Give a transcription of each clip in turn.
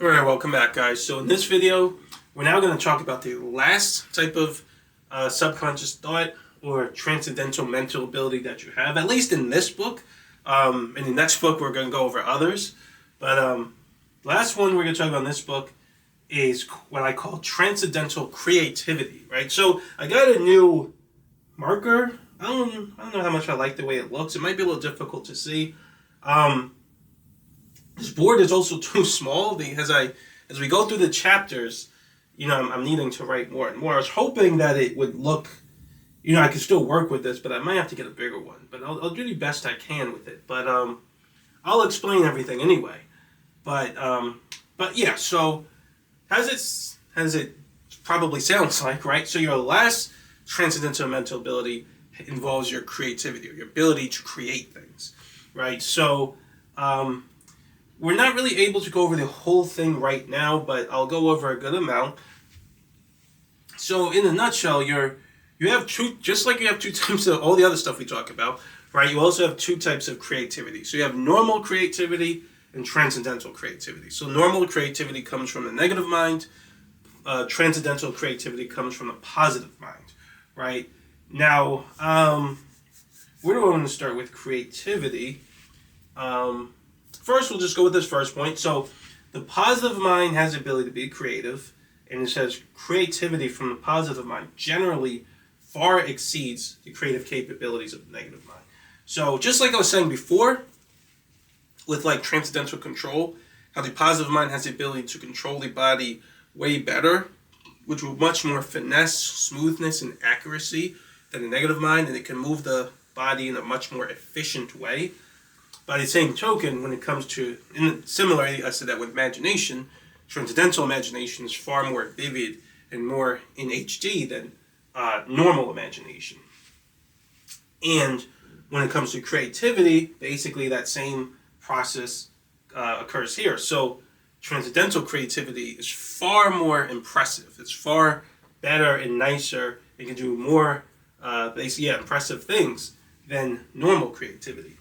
Alright, welcome back, guys. So in this video, we're now going to talk about the last type of subconscious thought or transcendental mental ability that you have, at least in this book. In the next book, we're going to go over others. But the last one we're going to talk about in this book is what I call transcendental creativity, right? So I got a new marker. I don't know how much I like the way it looks. It might be a little difficult to see. This board is also too small because as we go through the chapters, I'm needing to write more and more. I was hoping that it would look, I could still work with this, but I might have to get a bigger one. But I'll do the best I can with it. But I'll explain everything anyway. But yeah, so as it probably sounds like, right? So your last transcendental mental ability involves your creativity or your ability to create things, right? So we're not really able to go over the whole thing right now, but I'll go over a good amount. So in a nutshell, you have two, just like you have two types of all the other stuff we talk about, right? You also have two types of creativity. So you have normal creativity and transcendental creativity. So normal creativity comes from the negative mind. Transcendental creativity comes from the positive mind, right? Now, where do I want to start with creativity? First, we'll just go with this first point. So the positive mind has the ability to be creative, and it says creativity from the positive mind generally far exceeds the creative capabilities of the negative mind. So just like I was saying before, with like transcendental control, how the positive mind has the ability to control the body way better, which with much more finesse, smoothness, and accuracy than the negative mind, and it can move the body in a much more efficient way. By the same token, when it comes to, similarly, I said that with imagination, transcendental imagination is far more vivid and more in HD than normal imagination. And when it comes to creativity, basically that same process occurs here. So transcendental creativity is far more impressive. It's far better and nicer. It can do more, impressive things than normal creativity.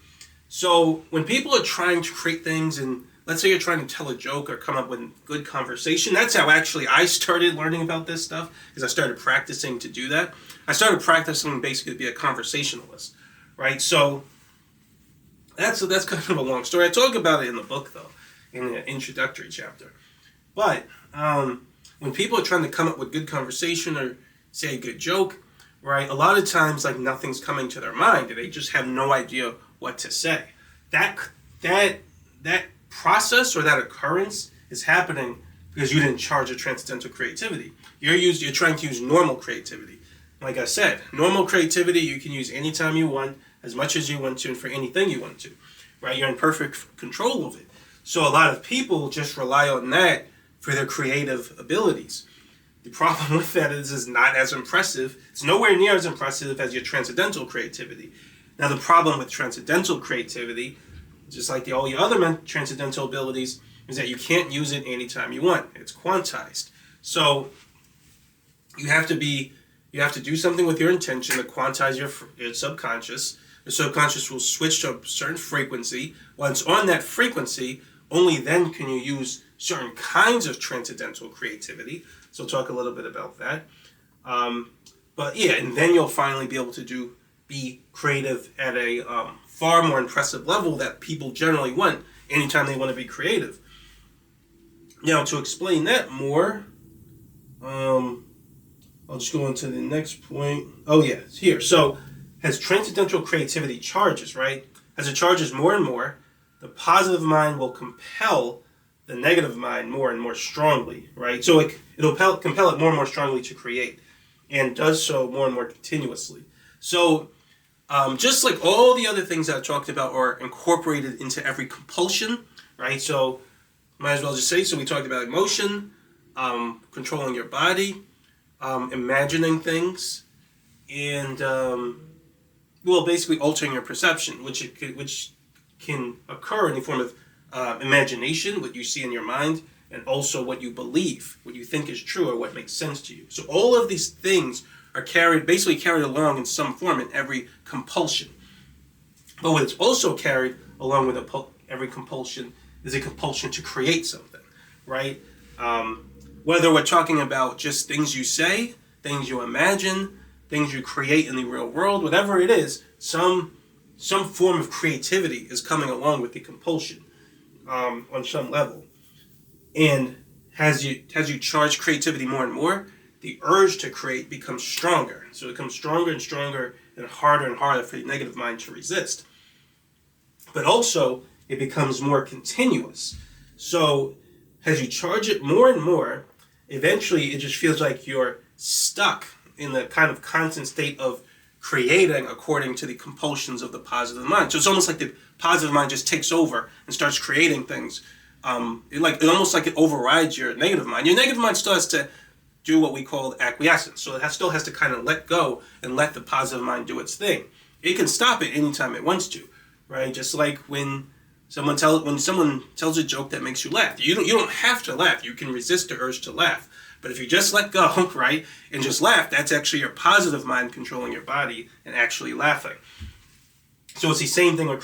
So when people are trying to create things, and let's say you're trying to tell a joke or come up with good conversation, that's how actually I started learning about this stuff, because I started practicing to do that. I started practicing basically to be a conversationalist, right? So that's kind of a long story. I talk about it in the book, though, in the introductory chapter. But when people are trying to come up with good conversation or say a good joke, right, a lot of times like nothing's coming to their mind, and they just have no idea what to say. That process or that occurrence is happening because you didn't charge of transcendental creativity. You're trying to use normal creativity. Like I said, normal creativity you can use anytime you want, as much as you want to, and for anything you want to, right? You're in perfect control of it. So a lot of people just rely on that for their creative abilities. The problem with that is it's not as impressive. It's nowhere near as impressive as your transcendental creativity. Now, the problem with transcendental creativity, just like all your other transcendental abilities, is that you can't use it anytime you want. It's quantized. So you have to do something with your intention to quantize your subconscious. The subconscious will switch to a certain frequency. Once on that frequency, only then can you use certain kinds of transcendental creativity. So we'll talk a little bit about that. But yeah, and then you'll finally be able to be creative at a far more impressive level that people generally want anytime they want to be creative. Now, to explain that more, I'll just go on to the next point. Oh yeah, it's here. So as transcendental creativity charges, right? As it charges more and more, the positive mind will compel the negative mind more and more strongly, right? So it'll compel it more and more strongly to create, and does so more and more continuously. So just like all the other things that I talked about are incorporated into every compulsion, right? So might as well just say, so we talked about emotion, controlling your body, imagining things, and basically altering your perception, which can occur in the form of imagination, what you see in your mind, and also what you believe, what you think is true or what makes sense to you. So all of these things are carried along in some form in every compulsion. But what's also carried along with every compulsion is a compulsion to create something, right? Whether we're talking about just things you say, things you imagine, things you create in the real world, whatever it is, some form of creativity is coming along with the compulsion on some level. And as you charge creativity more and more, the urge to create becomes stronger. So it becomes stronger and stronger and harder for the negative mind to resist. But also, it becomes more continuous. So as you charge it more and more, eventually it just feels like you're stuck in the kind of constant state of creating according to the compulsions of the positive mind. So it's almost like the positive mind just takes over and starts creating things. It overrides your negative mind. Your negative mind still has to do what we call acquiescence. So it still has to kind of let go and let the positive mind do its thing. It can stop it anytime it wants to, right? Just like when someone tells a joke that makes you laugh. You don't have to laugh. You can resist the urge to laugh. But if you just let go, right, and just laugh, that's actually your positive mind controlling your body and actually laughing. So it's the same thing with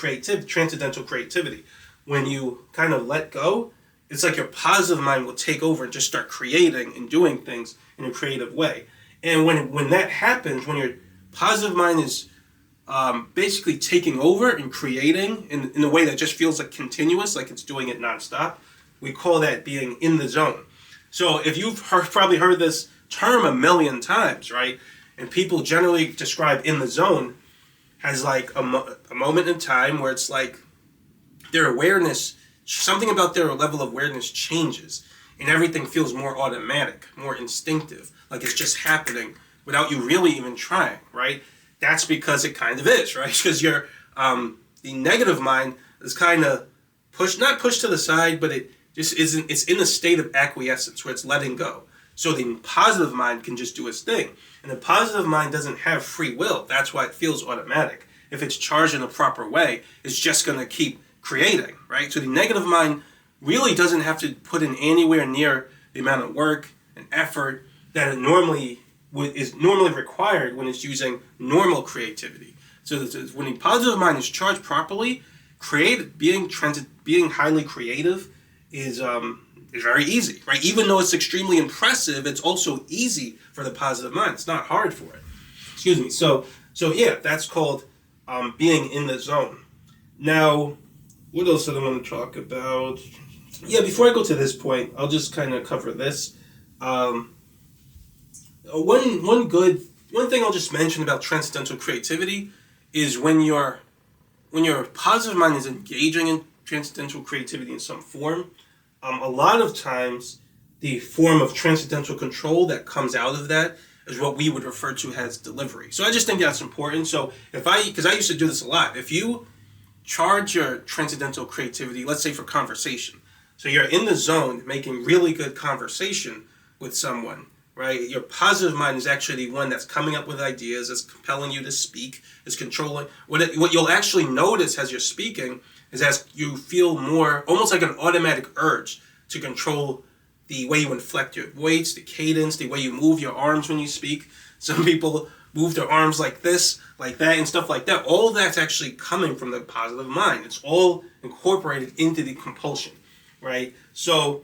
transcendental creativity. When you kind of let go, it's like your positive mind will take over and just start creating and doing things in a creative way. And when that happens, when your positive mind is basically taking over and creating in a way that just feels like continuous, like it's doing it nonstop, we call that being in the zone. So if you've probably heard this term a million times, right? And people generally describe in the zone as like a moment in time where it's like their awareness, something about their level of awareness changes and everything feels more automatic, more instinctive, like it's just happening without you really even trying, right? That's because it kind of is, right? Because the negative mind is kind of not pushed to the side, but it just isn't. It's in a state of acquiescence where it's letting go. So the positive mind can just do its thing. And the positive mind doesn't have free will. That's why it feels automatic. If it's charged in a proper way, it's just going to keep creating, right? So the negative mind really doesn't have to put in anywhere near the amount of work and effort that it is normally required when it's using normal creativity. So when the positive mind is charged properly, being highly creative is very easy, right? Even though it's extremely impressive, it's also easy for the positive mind. It's not hard for it. Excuse me. So yeah, that's called being in the zone. Now, what else did I want to talk about? Yeah, before I go to this point, I'll just kind of cover this. One thing I'll just mention about transcendental creativity is when your positive mind is engaging in transcendental creativity in some form, a lot of times the form of transcendental control that comes out of that is what we would refer to as delivery. So I just think that's important. So because I used to do this a lot, if you charge your transcendental creativity, let's say for conversation, so you're in the zone making really good conversation with someone, right? Your positive mind is actually the one that's coming up with ideas, that's compelling you to speak, is controlling. What you'll actually notice as you're speaking is as you feel more, almost like an automatic urge to control the way you inflect your voice, the cadence, the way you move your arms when you speak. Some people move their arms like this, like that, and stuff like that. All that's actually coming from the positive mind. It's all incorporated into the compulsion, right? So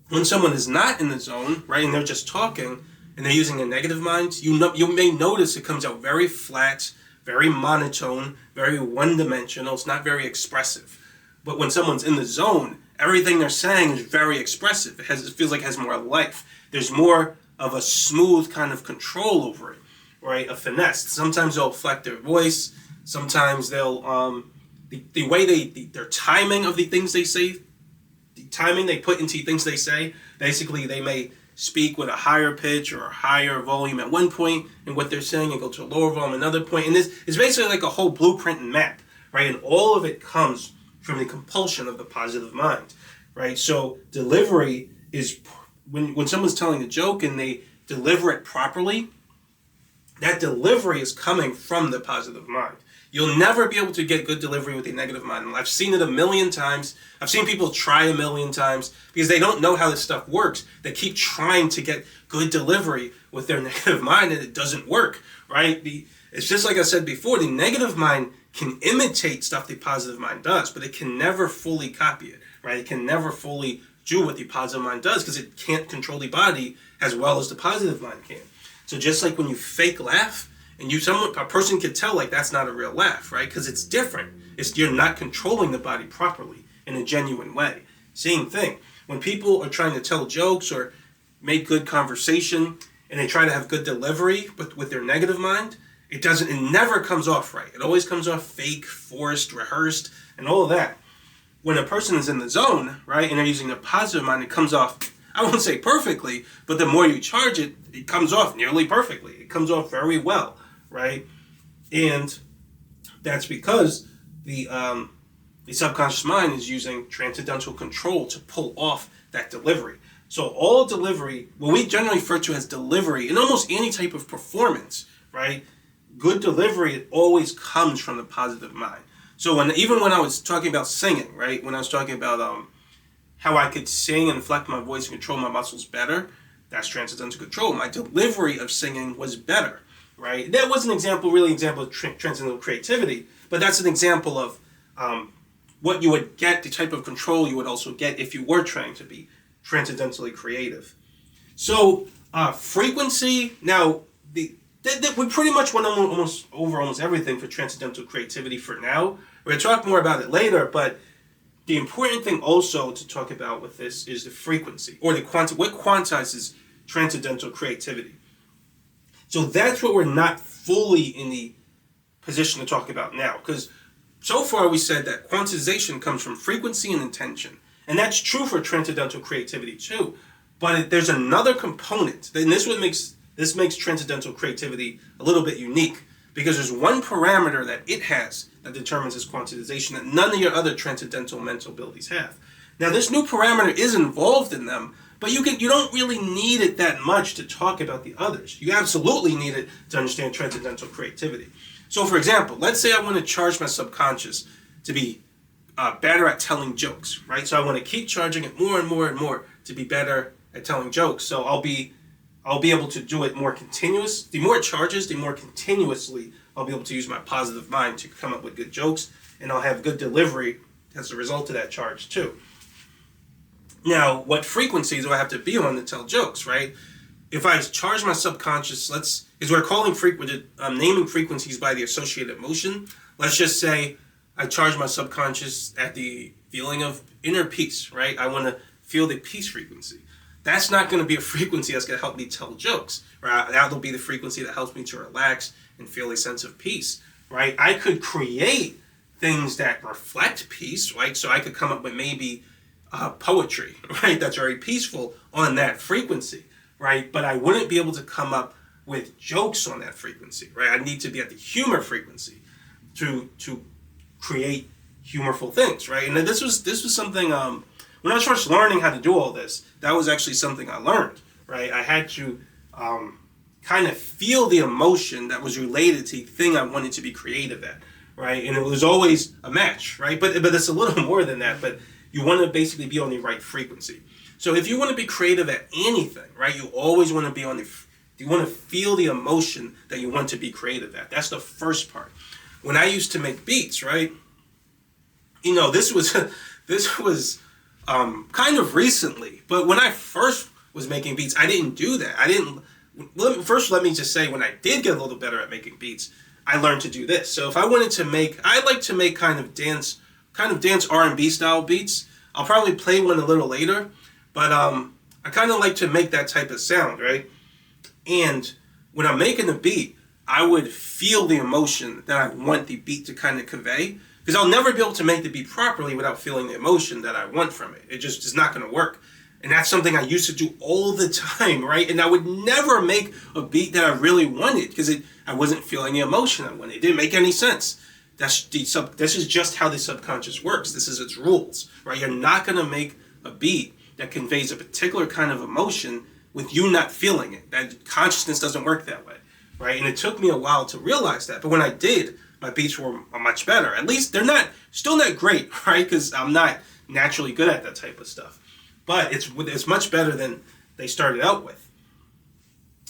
when someone is not in the zone, right, and they're just talking, and they're using a negative mind, you may notice it comes out very flat, very monotone, very one-dimensional. It's not very expressive. But when someone's in the zone, everything they're saying is very expressive. It feels like it has more life. There's more of a smooth kind of control over it, right? A finesse. Sometimes they'll inflect their voice. Sometimes they'll the way their timing of the things they say, the timing they put into things they say. Basically, they may speak with a higher pitch or a higher volume at one point, and what they're saying, and go to a lower volume at another point. And this is basically like a whole blueprint and map, right? And all of it comes from the compulsion of the positive mind, right? So delivery is when someone's telling a joke and they deliver it properly, that delivery is coming from the positive mind. You'll never be able to get good delivery with a negative mind. I've seen it a million times. I've seen people try a million times because they don't know how this stuff works. They keep trying to get good delivery with their negative mind and it doesn't work, right? It's just like I said before, the negative mind can imitate stuff the positive mind does, but it can never fully copy it, right? It can never fully do what the positive mind does because it can't control the body as well as the positive mind can. So just like when you fake laugh, and a person could tell like that's not a real laugh, right? Because it's different. You're not controlling the body properly in a genuine way. Same thing. When people are trying to tell jokes or make good conversation and they try to have good delivery with their negative mind, it never comes off right. It always comes off fake, forced, rehearsed, and all of that. When a person is in the zone, right, and they're using a positive mind, it comes off, I won't say perfectly, but the more you charge it, it comes off nearly perfectly. It comes off very well, right? And that's because the subconscious mind is using transcendental control to pull off that delivery. So all delivery, what we generally refer to as delivery, in almost any type of performance, right? Good delivery, it always comes from the positive mind. So even when I was talking about singing, right? When I was talking about how I could sing and inflect my voice and control my muscles better, that's transcendental control. My delivery of singing was better, right? That was an example of transcendental creativity, but that's an example of what you would get, the type of control you would also get if you were trying to be transcendentally creative. So frequency, now we pretty much went almost everything for transcendental creativity for now. We're going to talk more about it later, but the important thing also to talk about with this is the frequency, or what quantizes transcendental creativity. So that's what we're not fully in the position to talk about now, because so far we said that quantization comes from frequency and intention, and that's true for transcendental creativity too. But there's another component, and this makes transcendental creativity a little bit unique, because there's one parameter that it has that determines its quantization that none of your other transcendental mental abilities have. Now, this new parameter is involved in them, but you don't really need it that much to talk about the others. You absolutely need it to understand transcendental creativity. So, for example, let's say I want to charge my subconscious to be better at telling jokes, right? So I want to keep charging it more and more and more to be better at telling jokes. So I'll be able to do it more continuous. The more it charges, the more continuously I'll be able to use my positive mind to come up with good jokes, and I'll have good delivery as a result of that charge too. Now, what frequencies do I have to be on to tell jokes, right? If I charge my subconscious, naming frequencies by the associated emotion. Let's just say I charge my subconscious at the feeling of inner peace, right? I want to feel the peace frequency. That's not going to be a frequency that's going to help me tell jokes, right? That'll be the frequency that helps me to relax and feel a sense of peace, right? I could create things that reflect peace, right? So I could come up with maybe poetry, right? That's very peaceful on that frequency, right? But I wouldn't be able to come up with jokes on that frequency, right? I need to be at the humor frequency to create humorful things, right? And this was something when I was first learning how to do all this, that was actually something I learned, right? I had to kind of feel the emotion that was related to the thing I wanted to be creative at, right? And it was always a match, right? But it's a little more than that, but you want to basically be on the right frequency. So if you want to be creative at anything, right, you always want to be you want to feel the emotion that you want to be creative at. That's the first part. When I used to make beats, right, this was kind of recently, but when I first was making beats, I didn't do that. Let me just say, when I did get a little better at making beats, I learned to do this. So if I wanted to I like to make kind of dance R&B style beats. I'll probably play one a little later, but I kind of like to make that type of sound, right? And when I'm making a beat, I would feel the emotion that I want the beat to kind of convey, because I'll never be able to make the beat properly without feeling the emotion that I want from it. It just is not going to work. And that's something I used to do all the time, right? And I would never make a beat that I really wanted because I wasn't feeling the emotion I wanted. It didn't make any sense. This is just how the subconscious works. This is its rules, right? You're not going to make a beat that conveys a particular kind of emotion with you not feeling it. That consciousness doesn't work that way, right? And it took me a while to realize that. But when I did, my beats were much better. At least they're still not great, right? Because I'm not naturally good at that type of stuff. But it's much better than they started out with.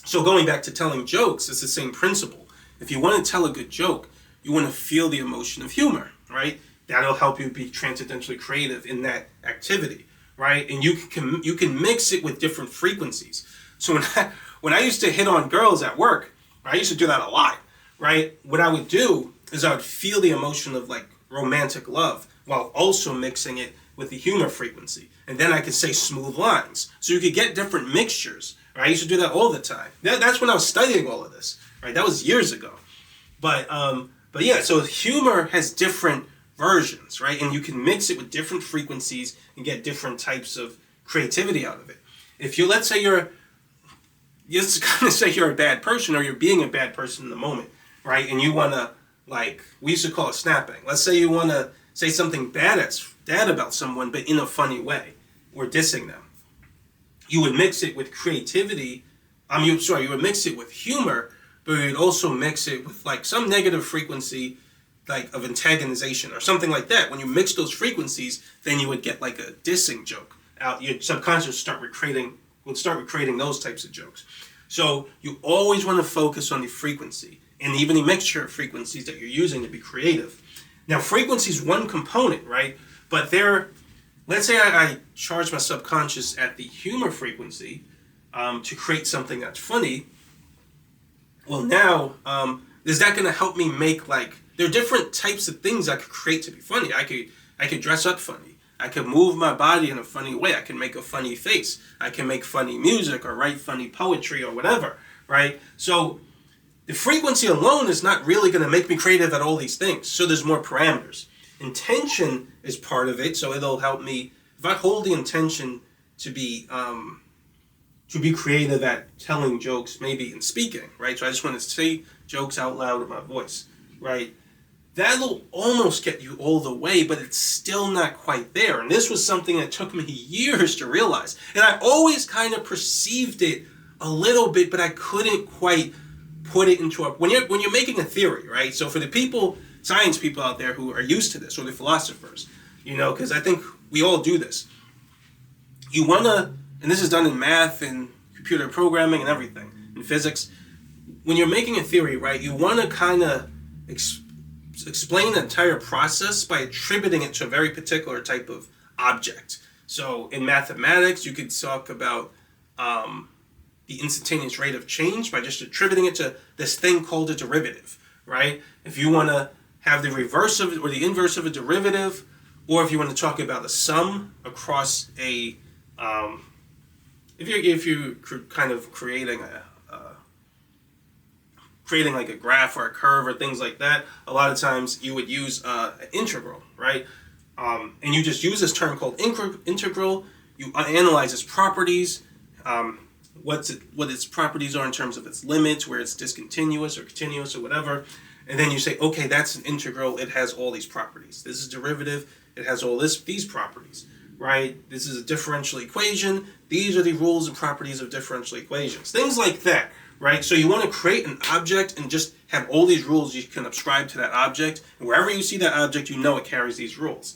So going back to telling jokes, it's the same principle. If you want to tell a good joke, you want to feel the emotion of humor, right? That'll help you be transcendentally creative in that activity, right? And you can mix it with different frequencies. So when I used to hit on girls at work, I used to do that a lot, right? What I would do is I would feel the emotion of like romantic love while also mixing it with the humor frequency. And then I could say smooth lines. So you could get different mixtures, right? I used to do that all the time. That's when I was studying all of this, right? That was years ago. But yeah, so humor has different versions, right? And you can mix it with different frequencies and get different types of creativity out of it. If you, let's say you're just gonna say you're a bad person or you're being a bad person in the moment, right? And you wanna, like, we used to call it snapping. Let's say you wanna say something bad about someone, but in a funny way, or dissing them. You would mix it with creativity. You would mix it with humor, but you would also mix it with like some negative frequency, like of antagonization or something like that. When you mix those frequencies, then you would get like a dissing joke out. Your subconscious would start recreating those types of jokes. So you always want to focus on the frequency and even the mixture of frequencies that you're using to be creative. Now, frequency is one component, right? But let's say I charge my subconscious at the humor frequency to create something that's funny. Well, now, is that going to help me make, like, there are different types of things I could create to be funny. I could dress up funny. I could move my body in a funny way. I can make a funny face. I can make funny music or write funny poetry or whatever, right? So the frequency alone is not really going to make me creative at all these things. So there's more parameters. Intention is part of it, so it'll help me. If I hold the intention to be creative at telling jokes, maybe in speaking, right? So I just want to say jokes out loud with my voice, right? That'll almost get you all the way, but it's still not quite there. And this was something that took me years to realize. And I always kind of perceived it a little bit, but I couldn't quite put it into when you're making a theory, right? So for the science people out there who are used to this, or the philosophers, because I think we all do this. You want to, and this is done in math and computer programming and everything, in physics. When you're making a theory, right, you want to kind of explain the entire process by attributing it to a very particular type of object. So in mathematics, you could talk about the instantaneous rate of change by just attributing it to this thing called a derivative, right? If you want to have the reverse of it or the inverse of a derivative, or if you want to talk about a sum across a, if you're kind of creating like a graph or a curve or things like that, a lot of times you would use an integral, right? And you just use this term called integral. You analyze its properties, what its properties are in terms of its limits, where it's discontinuous or continuous or whatever. And then you say, okay, that's an integral. It has all these properties. This is a derivative. It has all these properties, right? This is a differential equation. These are the rules and properties of differential equations. Things like that. Right? So you want to create an object and just have all these rules you can ascribe to that object. And wherever you see that object, you know it carries these rules.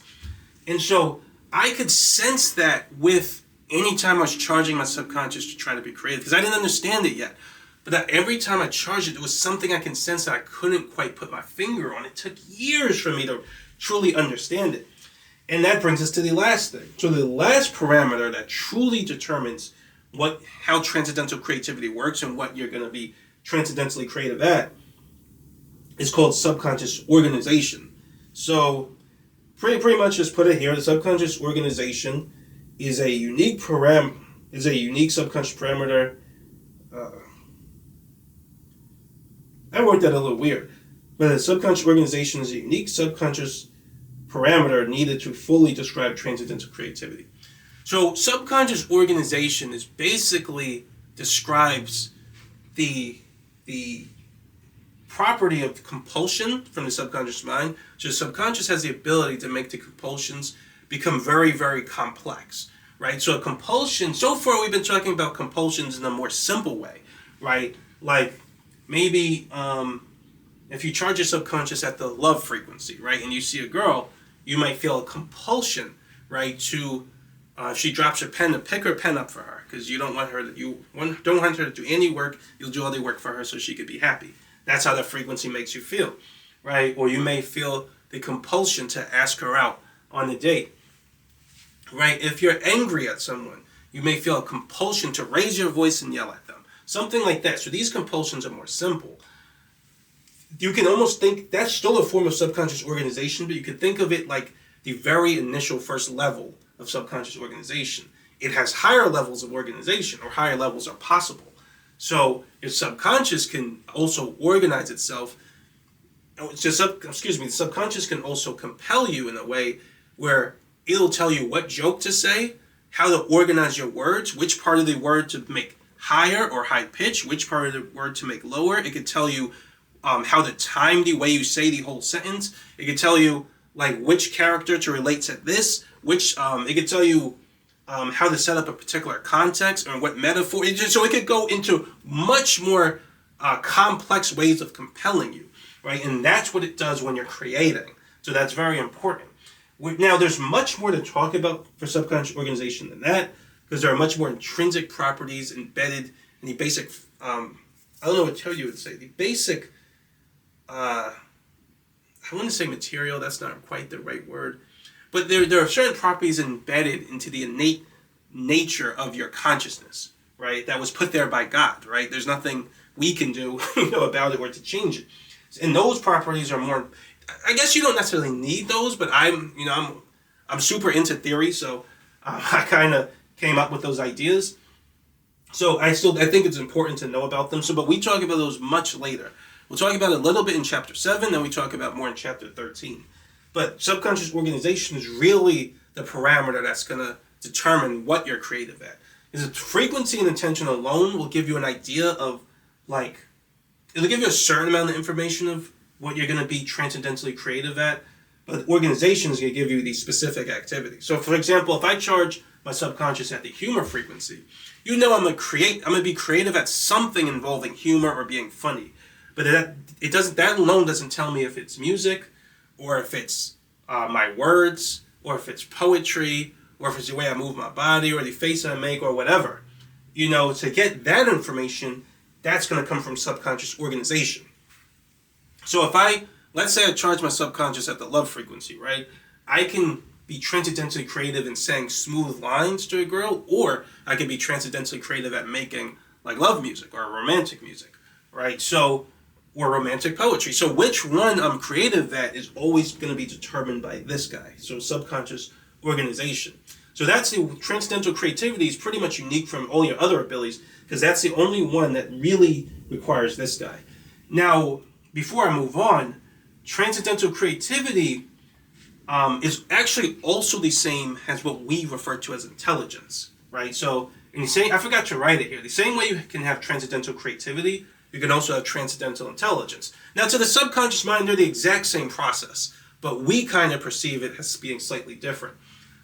And so I could sense that with any time I was charging my subconscious to try to be creative, because I didn't understand it yet. But that every time I charged it, there was something I can sense that I couldn't quite put my finger on. It took years for me to truly understand it. And that brings us to the last thing. So the last parameter that truly determines how transcendental creativity works and what you're going to be transcendentally creative at is called subconscious organization. So pretty much just put it here. The subconscious organization is a unique subconscious parameter. I worked that a little weird, but the subconscious organization is a unique subconscious parameter needed to fully describe transcendental creativity. So subconscious organization basically describes the property of compulsion from the subconscious mind. So the subconscious has the ability to make the compulsions become very, very complex, right? So a compulsion, so far we've been talking about compulsions in a more simple way, right? Like maybe if you charge your subconscious at the love frequency, right, and you see a girl, you might feel a compulsion, right, to if she drops her pen, to pick her pen up for her, because you don't want her to do any work. You'll do all the work for her so she could be happy. That's how that frequency makes you feel, right? Or you may feel the compulsion to ask her out on a date. right? If you're angry at someone, you may feel a compulsion to raise your voice and yell at them. Something like that. So these compulsions are more simple. You can almost think that's still a form of subconscious organization, but you can think of it like the very initial first level of subconscious organization. It has higher levels of organization, or higher levels are possible. So your subconscious can also organize itself. The subconscious can also compel you in a way where it'll tell you what joke to say, how to organize your words, which part of the word to make higher or high pitch, which part of the word to make lower. It could tell you how to time the way you say the whole sentence. It could tell you like which character to relate to this, it could tell you how to set up a particular context or what metaphor. So it could go into much more complex ways of compelling you, right? And that's what it does when you're creating. So that's very important. Now, there's much more to talk about for subconscious organization than that, because there are much more intrinsic properties embedded in the basic, I don't know what you would say, the basic, I wouldn't say material, that's not quite the right word, but there are certain properties embedded into the innate nature of your consciousness, right? That was put there by God, right? There's nothing we can do about it or to change it. And those properties are more, I guess you don't necessarily need those, but I'm super into theory, so I kind of came up with those ideas. So I think it's important to know about them. But we talk about those much later. We'll talk about it a little bit in chapter 7, then we talk about more in chapter 13. But subconscious organization is really the parameter that's going to determine what you're creative at. Is it frequency and intention alone will give you an idea of, like, it'll give you a certain amount of information of what you're going to be transcendentally creative at, but organization is going to give you these specific activities. So, for example, if I charge my subconscious at the humor frequency, I'm going to be creative at something involving humor or being funny. But that alone doesn't tell me if it's music, or if it's my words, or if it's poetry, or if it's the way I move my body, or the face I make, or whatever. To get that information, that's going to come from subconscious organization. So let's say I charge my subconscious at the love frequency, right? I can be transcendentally creative in saying smooth lines to a girl, or I can be transcendentally creative at making like love music or romantic music, right? Or romantic poetry. So which one I'm creative at is always going to be determined by this guy. So subconscious organization. So that's the transcendental creativity is pretty much unique from all your other abilities, because that's the only one that really requires this guy. Now, before I move on, transcendental creativity is actually also the same as what we refer to as intelligence, right? So, I forgot to write it here. The same way you can have transcendental creativity, you can also have transcendental intelligence. Now, to the subconscious mind, they're the exact same process, but we kind of perceive it as being slightly different.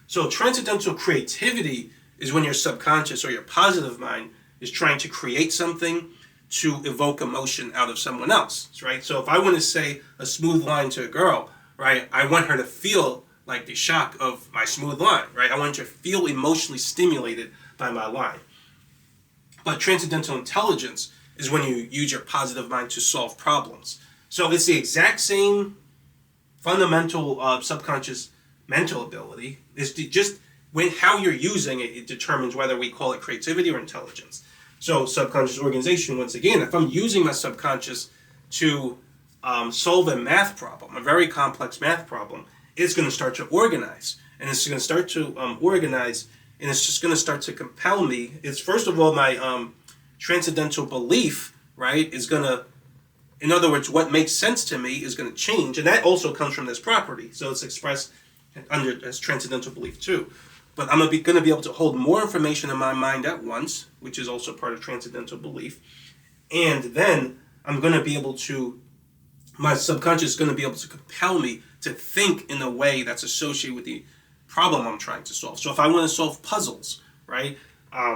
So, transcendental creativity is when your subconscious or your positive mind is trying to create something to evoke emotion out of someone else, right? So if I want to say a smooth line to a girl, right, I want her to feel like the shock of my smooth line, right? I want her to feel emotionally stimulated by my line. But transcendental intelligence is when you use your positive mind to solve problems. So it's the exact same fundamental subconscious mental ability. It's just how you're using it, it determines whether we call it creativity or intelligence. So subconscious organization, once again, if I'm using my subconscious to solve a math problem, a very complex math problem, it's going to start to organize. And it's going to start to organize, and it's just going to start to compel me. It's, first of all, my transcendental belief, right, is going to, in other words, what makes sense to me is going to change. And that also comes from this property. So it's expressed as transcendental belief too. But I'm going to be able to hold more information in my mind at once, which is also part of transcendental belief. And then I'm going to be able to, my subconscious is going to be able to compel me to think in a way that's associated with the problem I'm trying to solve. So if I want to solve puzzles, right,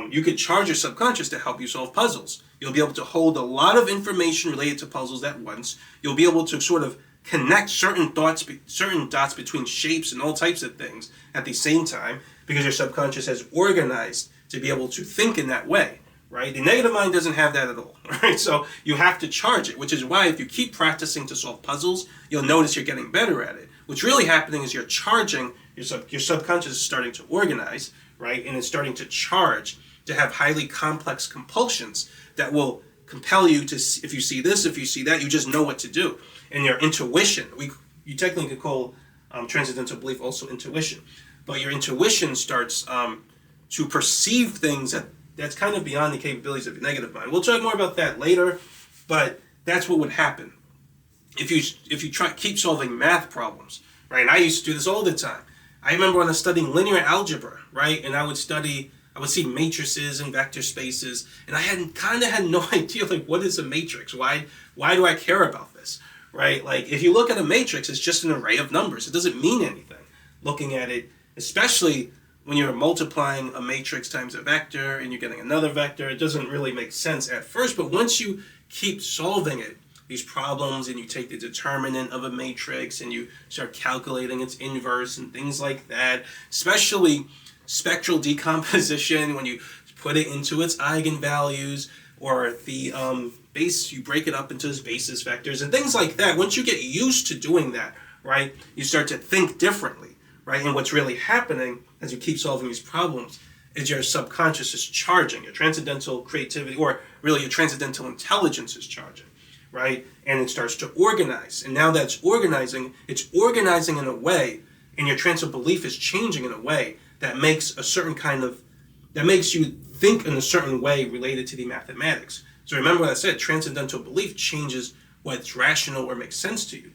you could charge your subconscious to help you solve puzzles. You'll be able to hold a lot of information related to puzzles at once. You'll be able to sort of connect certain dots between shapes and all types of things at the same time, because your subconscious has organized to be able to think in that way, right? The negative mind doesn't have that at all, right? So you have to charge it, which is why if you keep practicing to solve puzzles, you'll notice you're getting better at it. What's really happening is you're charging Your subconscious is starting to organize, right? And it's starting to charge, to have highly complex compulsions that will compel you to, if you see this, if you see that, you just know what to do. And your intuition, you technically could call transcendental belief also intuition, but your intuition starts to perceive things that's kind of beyond the capabilities of your negative mind. We'll talk more about that later, but that's what would happen if you keep solving math problems, right? And I used to do this all the time. I remember when I was studying linear algebra, right? And I would see matrices and vector spaces, and I had no idea, like, what is a matrix? Why do I care about this, right? Like, if you look at a matrix, it's just an array of numbers. It doesn't mean anything. Looking at it, especially when you're multiplying a matrix times a vector and you're getting another vector, it doesn't really make sense at first. But once you keep solving these problems, and you take the determinant of a matrix and you start calculating its inverse and things like that, especially spectral decomposition, when you put it into its eigenvalues, or the base, you break it up into its basis vectors and things like that. Once you get used to doing that, right, you start to think differently, right? And what's really happening as you keep solving these problems is your subconscious is charging, your transcendental creativity, or really your transcendental intelligence is charging, right? And it starts to organize. And now that's organizing, it's organizing in a way, and your transcendental belief is changing in a way that makes you think in a certain way related to the mathematics. So remember what I said, transcendental belief changes what's rational or makes sense to you.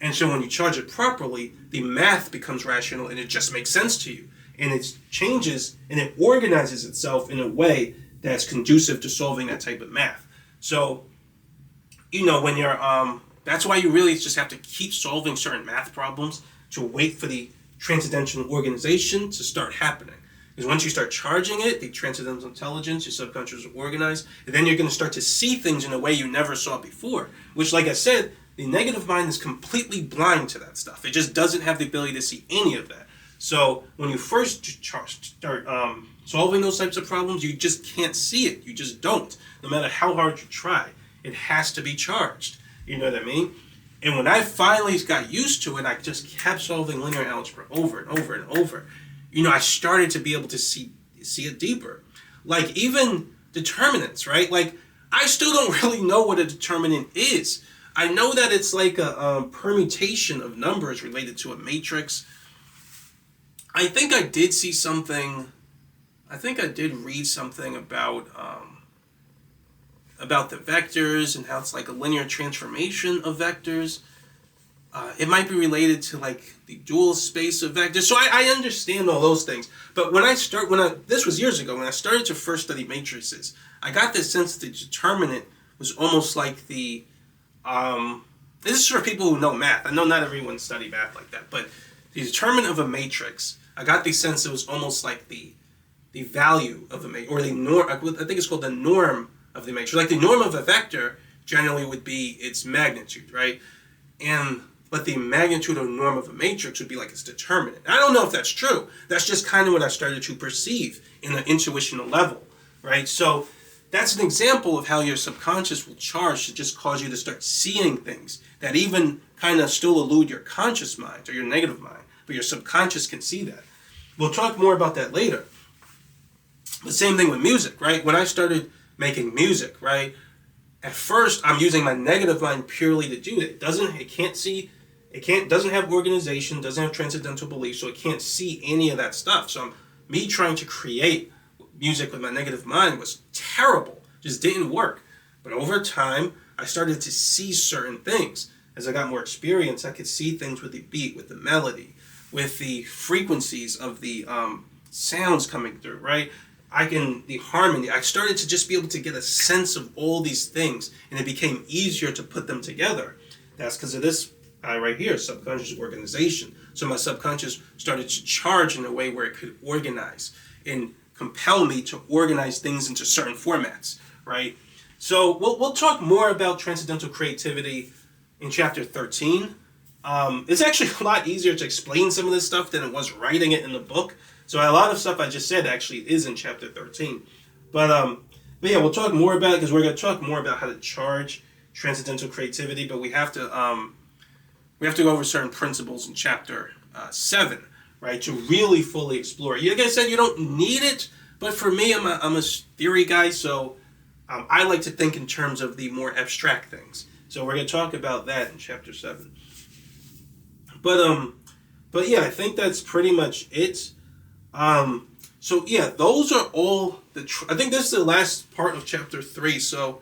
And so when you charge it properly, the math becomes rational and it just makes sense to you. And it changes and it organizes itself in a way that's conducive to solving that type of math. So, when you're, that's why you really just have to keep solving certain math problems to wait for the transcendental organization to start happening. Because once you start charging it, the transcendental intelligence, your subconscious will organize, and then you're going to start to see things in a way you never saw before. Which, like I said, the negative mind is completely blind to that stuff. It just doesn't have the ability to see any of that. So when you first start solving those types of problems, you just can't see it. You just don't. No matter how hard you try, it has to be charged. You know what I mean? And when I finally got used to it, I just kept solving linear algebra over and over and over. I started to be able to see it deeper. Like, even determinants, right? Like, I still don't really know what a determinant is. I know that it's like a permutation of numbers related to a matrix. I think I did read something about the vectors and how it's like a linear transformation of vectors. It might be related to like the dual space of vectors. So I understand all those things. But this was years ago, when I started to first study matrices, I got this sense that the determinant was almost like the, this is for people who know math. I know not everyone study math like that, but the determinant of a matrix, I got the sense it was almost like the value of the matrix, or the norm. I think it's called the norm of the matrix. Like, the norm of a vector generally would be its magnitude, right? But the magnitude or norm of a matrix would be like its determinant. I don't know if that's true. That's just kind of what I started to perceive in an intuitional level, right? So that's an example of how your subconscious will charge to just cause you to start seeing things that even kind of still elude your conscious mind or your negative mind, but your subconscious can see that. We'll talk more about that later. The same thing with music, right? When I started making music, right, at first I'm using my negative mind purely to do it. It doesn't have organization, doesn't have transcendental belief, so it can't see any of that stuff. So me trying to create music with my negative mind was terrible. Just didn't work. But over time, I started to see certain things. As I got more experience, I could see things with the beat, with the melody, with the frequencies of the sounds coming through, right? The harmony. I started to just be able to get a sense of all these things, and it became easier to put them together. That's because of this guy right here, subconscious organization. So my subconscious started to charge in a way where it could organize and compel me to organize things into certain formats, right? So we'll talk more about transcendental creativity in chapter 13. It's actually a lot easier to explain some of this stuff than it was writing it in the book. So a lot of stuff I just said actually is in chapter 13. But yeah, we'll talk more about it, because we're going to talk more about how to charge transcendental creativity. But we have to go over certain principles in chapter 7, right? To really fully explore it. Like I said, you don't need it, but for me, I'm a theory guy, so I like to think in terms of the more abstract things. So we're going to talk about that in chapter 7. But yeah, I think that's pretty much it. So yeah, those are all I think this is the last part of chapter 3. So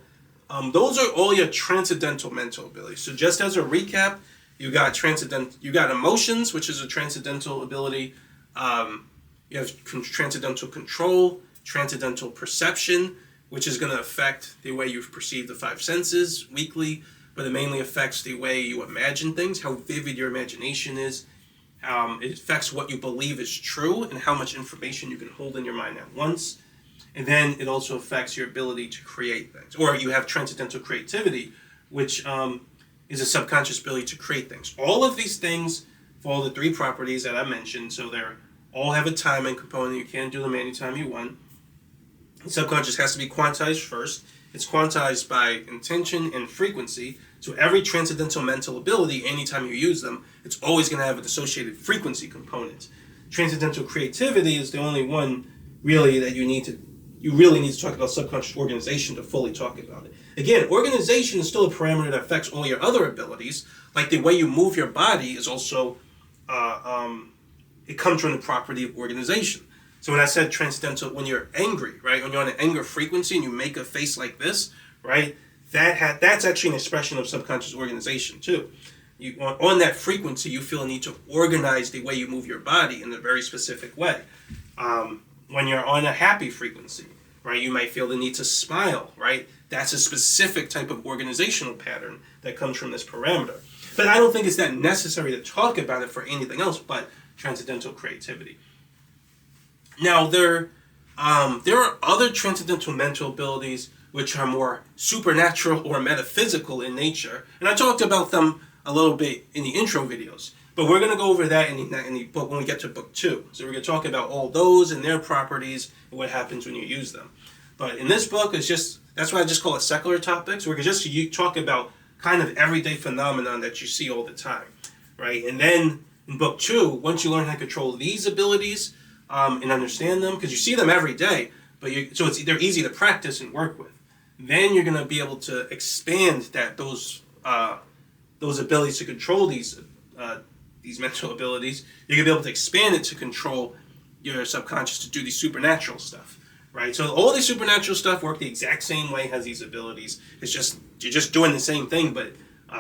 those are all your transcendental mental abilities. So just as a recap, you got emotions, which is a transcendental ability. You have transcendental control, transcendental perception, which is going to affect the way you perceive the 5 senses weekly, but it mainly affects the way you imagine things, how vivid your imagination is. It affects what you believe is true and how much information you can hold in your mind at once. And then it also affects your ability to create things. Or you have transcendental creativity, which is a subconscious ability to create things. All of these things follow the 3 properties that I mentioned. So they all have a timing component. You can't do them anytime you want. The subconscious has to be quantized first. It's quantized by intention and frequency. So every transcendental mental ability, anytime you use them, it's always going to have an associated frequency component. Transcendental creativity is the only one really that you really need to talk about subconscious organization to fully talk about it. Again, organization is still a parameter that affects all your other abilities. Like the way you move your body is also, it comes from the property of organization. So when I said transcendental, when you're angry, right? When you're on an anger frequency and you make a face like this, right? That's actually an expression of subconscious organization too. On that frequency, you feel a need to organize the way you move your body in a very specific way. When you're on a happy frequency, right? You might feel the need to smile, right? That's a specific type of organizational pattern that comes from this parameter. But I don't think it's that necessary to talk about it for anything else but transcendental creativity. Now, there are other transcendental mental abilities which are more supernatural or metaphysical in nature, and I talked about them a little bit in the intro videos. But we're going to go over that in the book when we get to book 2. So we're going to talk about all those and their properties and what happens when you use them. But in this book, that's why I just call it secular topics. We're just talk about kind of everyday phenomenon that you see all the time, right? And then in book 2, once you learn how to control these abilities and understand them, because you see them every day, but they're easy to practice and work with. Then you're going to be able to expand those abilities to control these mental abilities. You're going to be able to expand it to control your subconscious to do the supernatural stuff, right? So all the supernatural stuff work the exact same way as these abilities. It's just, you're just doing the same thing, but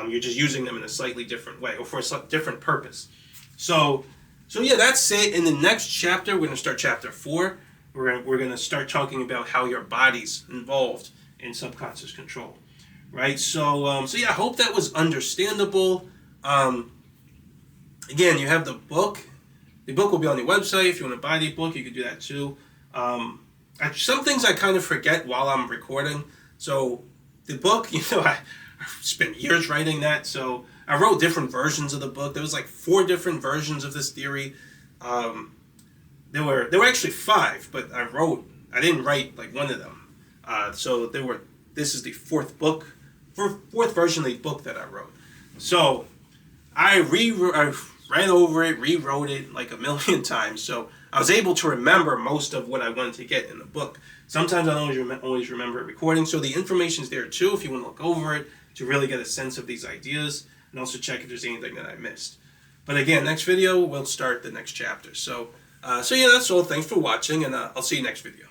you're just using them in a slightly different way or for a different purpose. So yeah, that's it. In the next chapter, we're going to start chapter 4. We're going to start talking about how your body's involved in subconscious control, right? So yeah, I hope that was understandable. Again, you have the book. The book will be on the website. If you want to buy the book, you can do that too. Some things I kind of forget while I'm recording. So the book, I spent years writing that. So I wrote different versions of the book. There was like 4 different versions of this theory. There were actually 5, but I didn't write like one of them. So this is the 4th version of the book that I wrote. So I ran over it, rewrote it like a million times. So I was able to remember most of what I wanted to get in the book. Sometimes I don't always remember it recording. So the information's there too if you want to look over it to really get a sense of these ideas and also check if there's anything that I missed. But again, next video, we'll start the next chapter. So yeah, that's all. Thanks for watching, and I'll see you next video.